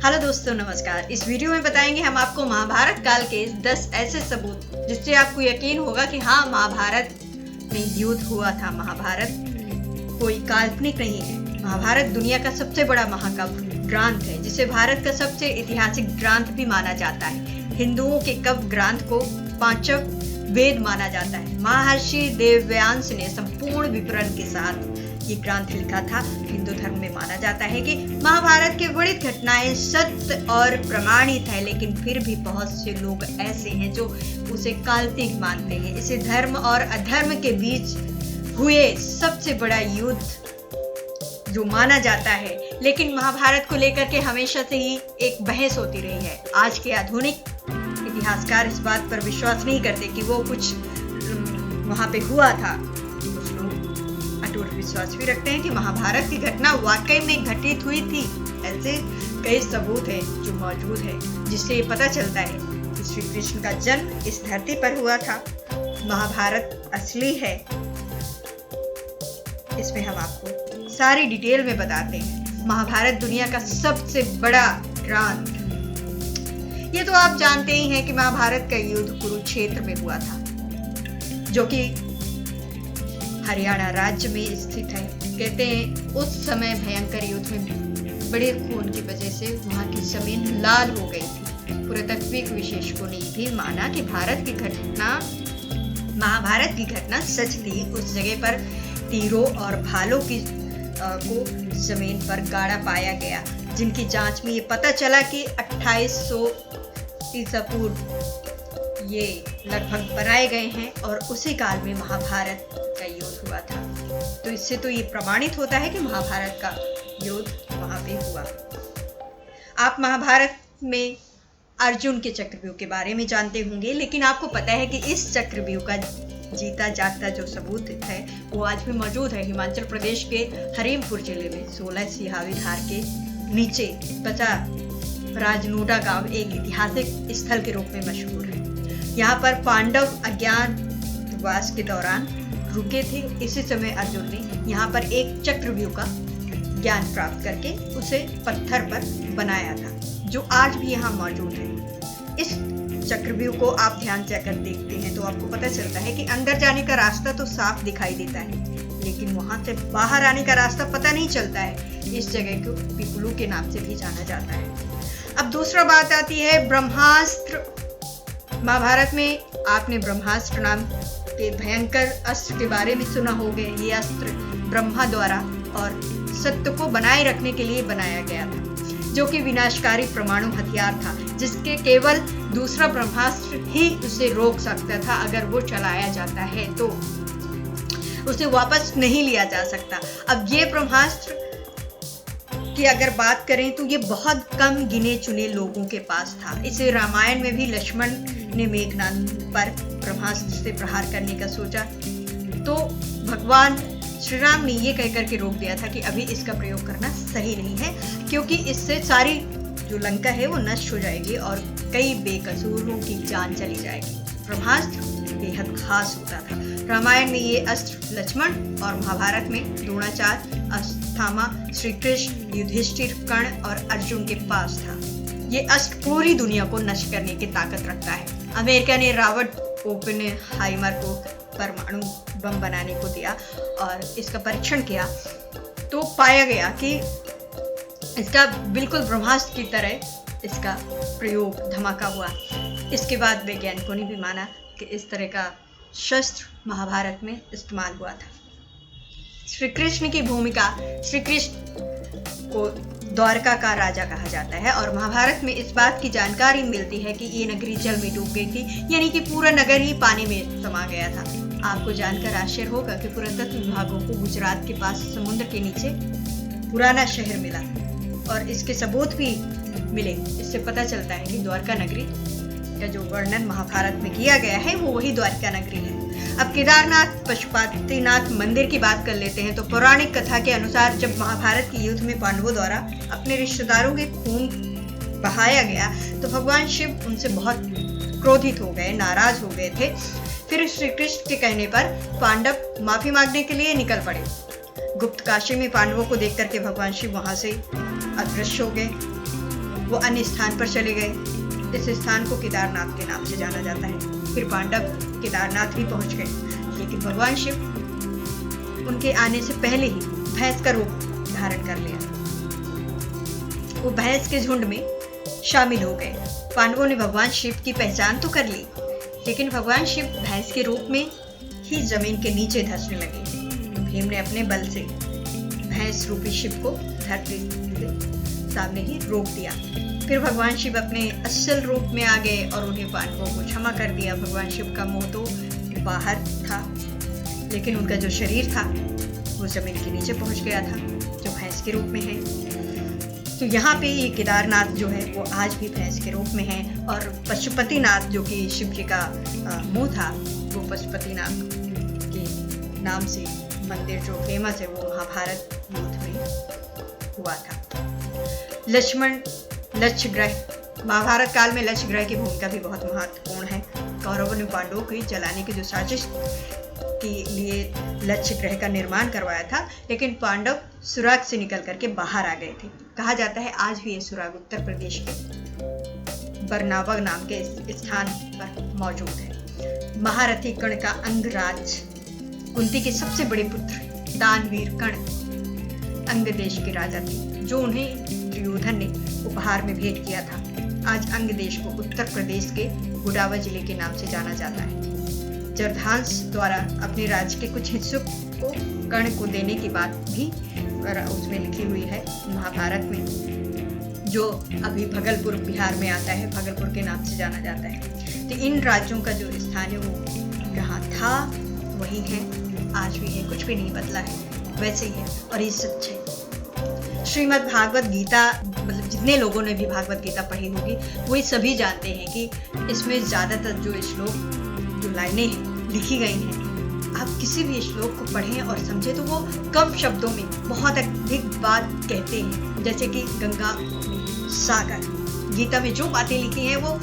Hello दोस्तों, नमस्कार। इस वीडियो में बताएंगे हम आपको महाभारत काल के 10 ऐसे सबूत जिससे आपको यकीन होगा कि हाँ, महाभारत में युद्ध हुआ था। महाभारत कोई काल्पनिक नहीं है। महाभारत दुनिया का सबसे बड़ा महाकाव्य ग्रंथ है, जिसे भारत का सबसे ऐतिहासिक ग्रंथ भी माना जाता है। हिंदुओं के काव्य ग्रंथ को पांचव वेद माना जाता है। महर्षि वेदव्यास ने संपूर्ण विवरण के साथ ये ग्रंथ लिखा था। हिंदू धर्म में माना जाता है कि महाभारत के वर्णित घटनाएं सत्य और प्रमाणित है, लेकिन फिर भी बहुत से लोग ऐसे हैं जो उसे काल्पनिक मानते हैं। इसे धर्म और अधर्म के बीच हुए सबसे बड़ा युद्ध जो माना जाता है, लेकिन महाभारत को लेकर के हमेशा से ही एक बहस होती रही है। आज के आधुनिक इतिहासकार इस बात पर विश्वास नहीं करते कि वो कुछ वहां पे हुआ था। कुछ लोग अटूट विश्वास भी रखते हैं कि महाभारत की घटना वाकई में घटित हुई थी। ऐसे कई सबूत हैं जो मौजूद है, जिससे ये पता चलता है कि श्री कृष्ण का जन्म इस धरती पर हुआ था। महाभारत असली है। इसमें हम आपको सारी डिटेल में बताते हैं। महाभारत दुनिया का सबसे बड़ा ग्रंथ। ये तो आप जानते ही हैं कि महाभारत का युद्ध कुरुक्षेत्र में हुआ था, जो कि हरियाणा राज्य में स्थित है। कहते हैं उस समय भयंकर युद्ध में बड़े खून की वजह से वहां की जमीन लाल हो गई थी। पुरातात्विक विशेषज्ञों ने भी माना कि महाभारत की घटना सच थी। उस जगह पर तीरों और भालों को जमीन पर गाड़ा पाया गया, जिनकी जांच में ये पता चला कि 2800 ईसा पूर्व ये लगभग बनाए गए हैं और उसी काल में महाभारत का युद्ध हुआ था। तो इससे तो ये प्रमाणित होता है कि महाभारत का युद्ध वहां पे हुआ। आप महाभारत में अर्जुन के चक्रव्यूह के बारे में जानते होंगे, लेकिन आपको पता है कि इस चक्रव्यूह का जीता जागता जो सबूत है वो आज भी मौजूद है। हिमाचल प्रदेश के हरीमपुर जिले में 16 सिहावी धार के नीचे बचा राजनोडा गांव एक ऐतिहासिक स्थल के रूप में मशहूर है। यहाँ पर पांडव अज्ञातवास के दौरान रुके थे। इसी समय अर्जुन ने यहाँ पर एक चक्रव्यूह का ज्ञान प्राप्त करके उसे पत्थर पर बनाया था, जो आज भी यहाँ मौजूद है। इस चक्रव्यूह को आप ध्यान से अगर देखते हैं तो आपको पता चलता है कि अंदर जाने का रास्ता तो साफ दिखाई देता है, लेकिन वहां से बाहर आने का रास्ता पता नहीं चलता है। इस जगह को पिकुलू के नाम से भी जाना जाता है। अब दूसरा बात आती है ब्रह्मास्त्र। महाभारत में आपने ब्रह्मास्त्र नाम के भयंकर अस्त्र के बारे में सुना होगा। ये अस्त्र ब्रह्मा द्वारा और सत्य को बनाए रखने के लिए बनाया गया था, जो कि विनाशकारी परमाणु हथियार था, जिसके केवल दूसरा ब्रह्मास्त्र ही उसे रोक सकता था। अगर वो चलाया जाता है तो उसे वापस नहीं लिया जा सकता। अब ये ब्रह्मास्त्र की अगर बात करें तो ये बहुत कम गिने चुने लोगों के पास था। इसे रामायण में भी लक्ष्मण ने मेघनाद पर ब्रह्मास्त्र से प्रहार करने का सोचा, तो भगवान श्री राम ने ये कहकर के रोक दिया था कि अभी इसका प्रयोग करना सही नहीं है, क्योंकि इससे सारी जो लंका है वो नष्ट हो जाएगी और कई बेकसूरों की जान चली जाएगी। ब्रह्मास्त्र बेहद खास होता था। रामायण में ये अस्त्र लक्ष्मण और महाभारत में द्रोणाचार्य, अश्वत्थामा, श्री कृष्ण, युधिष्ठिर, कर्ण और अर्जुन के पास था। ये अस्त्र पूरी दुनिया को नष्ट करने की ताकत रखता है। अमेरिका ने रॉबर्ट ओपेनहाइमर को परमाणु बम बनाने को दिया और इसका परीक्षण किया, तो पाया गया कि इसका बिल्कुल ब्रह्मास्त्र की तरह इसका प्रयोग धमाका हुआ। इसके बाद वैज्ञानिकों ने भी माना कि इस तरह का शस्त्र महाभारत में इस्तेमाल हुआ था। श्री कृष्ण की भूमिका, श्री कृष्ण को द्वारका का राजा कहा जाता है और महाभारत में इस बात की जानकारी मिलती है कि ये नगरी जल में डूब गई थी, यानी कि पूरा नगर ही पानी में समा गया था। आपको जानकर आश्चर्य होगा कि पुरातत्व विभागों को गुजरात के पास समुद्र के नीचे पुराना शहर मिला और इसके सबूत भी मिले। इससे पता चलता है कि द्वारका नगरी का जो वर्णन महाभारत में किया गया है वो वही द्वारका नगरी है। अब केदारनाथ पशुपतिनाथ मंदिर की बात कर लेते हैं। तो पौराणिक कथा के अनुसार जब महाभारत के युद्ध में पांडवों द्वारा अपने रिश्तेदारों के खून बहाया गया तो भगवान शिव उनसे बहुत क्रोधित हो गए, नाराज हो गए थे। फिर श्री कृष्ण के कहने पर पांडव माफी मांगने के लिए निकल पड़े। गुप्त काशी में पांडवों को देख करके भगवान शिव वहां से अदृश्य हो गए। वो अन्य स्थान पर चले गए। इस स्थान को केदारनाथ के नाम से जाना जाता है। फिर पांडव केदारनाथ भी पहुंच गए, लेकिन भगवान शिव उनके आने से पहले ही भैंस का रूप धारण कर लिया। वो भैंस के झुंड में शामिल हो गए। पांडवों ने भगवान शिव की पहचान तो कर ली, लेकिन भगवान शिव भैंस के रूप में ही जमीन के नीचे धंसने लगे। भीम ने अपने बल से भैंस रूपी शिव को धरती के सामने ही रोक दिया। फिर भगवान शिव अपने असल रूप में आ गए और उन्हें पांडवों को क्षमा कर दिया। भगवान शिव का मुंह तो बाहर था, लेकिन उनका जो शरीर था वो जमीन के नीचे पहुंच गया था, जो भैंस के रूप में है। तो यहाँ पे ये केदारनाथ जो है वो आज भी भैंस के रूप में है। और पशुपतिनाथ जो कि शिव जी का मुंह था, वो पशुपतिनाथ के नाम से मंदिर जो फेमस है वो महाभारत युद्ध में हुआ था। लक्ष्मण लक्ष्यग्रह, महाभारत काल में लक्ष्यग्रह की भूमिका भी बहुत महत्वपूर्ण है। कौरवों ने पांडवों को जलाने की जो साजिश के लिए लक्ष्यग्रह का निर्माण करवाया था, लेकिन पांडव सुराग से निकल करके बाहर आ गए थे। कहा जाता है आज भी ये सुराग उत्तर प्रदेश के बरनावग नाम के स्थान पर मौजूद है। महारथी कर्ण का अंगराज, कुंती के सबसे बड़े पुत्र दानवीर कर्ण अंग देश के राजा थे, जो उन्हें दुर्योधन ने उपहार में भेंट किया था। आज अंग देश को उत्तर प्रदेश के गुड़ावा जिले के नाम से जाना जाता है। जरधांस द्वारा अपने राज्य के कुछ हिस्सों को कर्ण को देने की बात भी उसमें लिखी हुई है महाभारत में, जो अभी भगलपुर बिहार में आता है, भगलपुर के नाम से जाना जाता है। तो इन राज्यों का जो स्थान है वो यहाँ था वही है, आज भी है, कुछ भी नहीं बदला है, वैसे ही है और ये सच है। श्रीमद् भागवत गीता, मतलब जितने लोगों ने भी भागवत गीता पढ़ी होगी वो सभी जानते हैं कि इसमें ज्यादातर जो श्लोक, जो लाइनें लिखी गई हैं, आप किसी भी श्लोक को पढ़ें और समझें तो वो कम शब्दों में बहुत अधिक बात कहते हैं। जैसे कि गंगा सागर, गीता में जो बातें लिखी हैं वो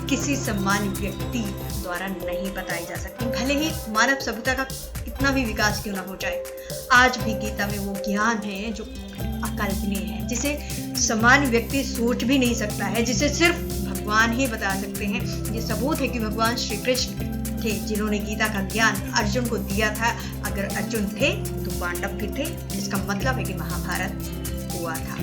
किसी सम्मान्य व्यक्ति द्वारा नहीं बताई जा सकती, भले ही मानव सभ्यता का कितना भी विकास क्यों ना हो जाए। आज भी गीता में वो ज्ञान है जो अकल्पनीय है, जिसे सामान्य व्यक्ति सोच भी नहीं सकता है, जिसे सिर्फ भगवान ही बता सकते हैं। ये सबूत है कि भगवान श्री कृष्ण थे जिन्होंने गीता का ज्ञान अर्जुन को दिया था। अगर अर्जुन थे तो पांडव भी थे, इसका मतलब है कि महाभारत हुआ था।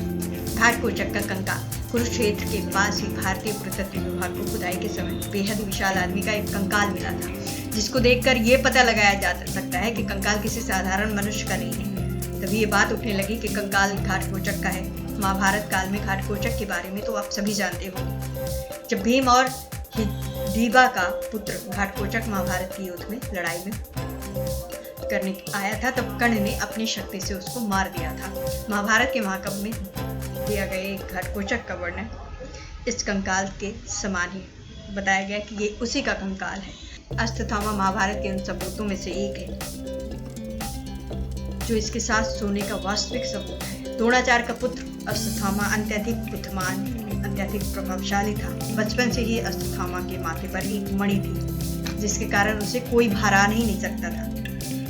घाटकोचक का कंकाल, कुरुक्षेत्र के पास ही भारतीय पुरातत्व विभाग को खुदाई के समय बेहद विशाल आदमी का एक कंकाल मिला था, जिसको देखकर ये पता लगाया जा सकता है कि कंकाल किसी साधारण मनुष्य का नहीं है। तभी ये बात उठने लगी कि कंकाल घाटकोचक का है। महाभारत काल में घाटकोचक के बारे में तो आप सभी जानते हो। जब भीम और हिडिंबा का पुत्र घाटकोचक महाभारत के युद्ध में लड़ाई में करने आया था, तब कर्ण ने अपनी शक्ति से उसको मार दिया था। महाभारत के महाकाव्य में दिया गया घाटकोचक का वर्णन इस कंकाल के समान ही बताया गया कि ये उसी का कंकाल है। अश्वत्थामा महाभारत के उन सबूतों में से एक है जो इसके साथ सोने का वास्तविक सबूत है। द्रोणाचार्य का पुत्र अश्वत्थामा अत्यधिक बुद्धिमान, अत्यधिक प्रभावशाली था। बचपन से ही अश्वत्थामा के माथे पर एक मणि थी, जिसके कारण उसे कोई हरा नहीं सकता था।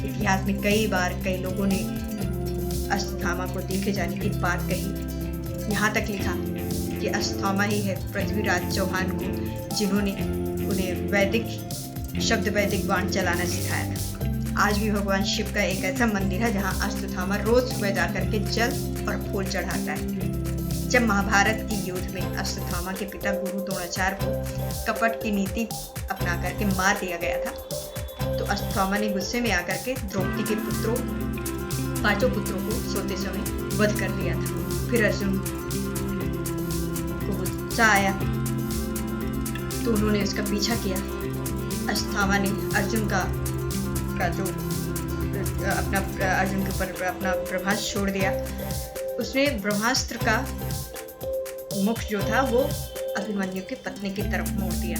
इतिहास में कई बार कई लोगों ने अश्वत्थामा को देखे जाने की बात कही, यहाँ तक लिखा कि अश्वत्थामा ही है पृथ्वीराज चौहान को जिन्होंने उन्हें वैदिक बाण चलाना सिखाया था। आज भी भगवान शिव का एक ऐसा मंदिर है जहाँ अश्वत्थामा रोज सुबह जाकर के जल और फूल चढ़ाता है। जब महाभारत की युद्ध में अश्वत्थामा के पिता गुरु द्रोणाचार्य को कपट की नीति अपना करके मार दिया गया था, तो अश्वत्थामा ने गुस्से में आकर के द्रौपदी के पांचों पुत्रों को सोते समय वध कर दिया था। फिर अर्जुन को गुस्सा आया तो उन्होंने उसका पीछा किया। अश्वत्थामा ने अर्जुन का जो अर्जुन के ऊपर अपना ब्रह्मास्त्र छोड़ दिया। उसने ब्रह्मास्त्र का मुख जो था वो अभिमन्यु की पत्नी की तरफ मोड़ दिया।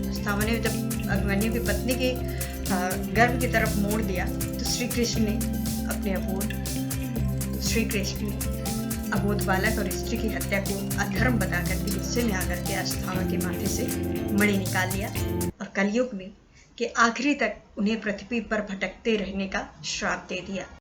अश्वत्थामा ने जब अभिमन्यु की पत्नी के गर्भ की तरफ मोड़ दिया तो श्री कृष्ण ने अबोध बालक और स्त्री की हत्या को अधर्म बताकर के गुस्से में आकर के अश्वत्थामा के माथे से मणि निकाल लिया और कलयुग में के आखिरी तक उन्हें पृथ्वी पर भटकते रहने का श्राप दे दिया।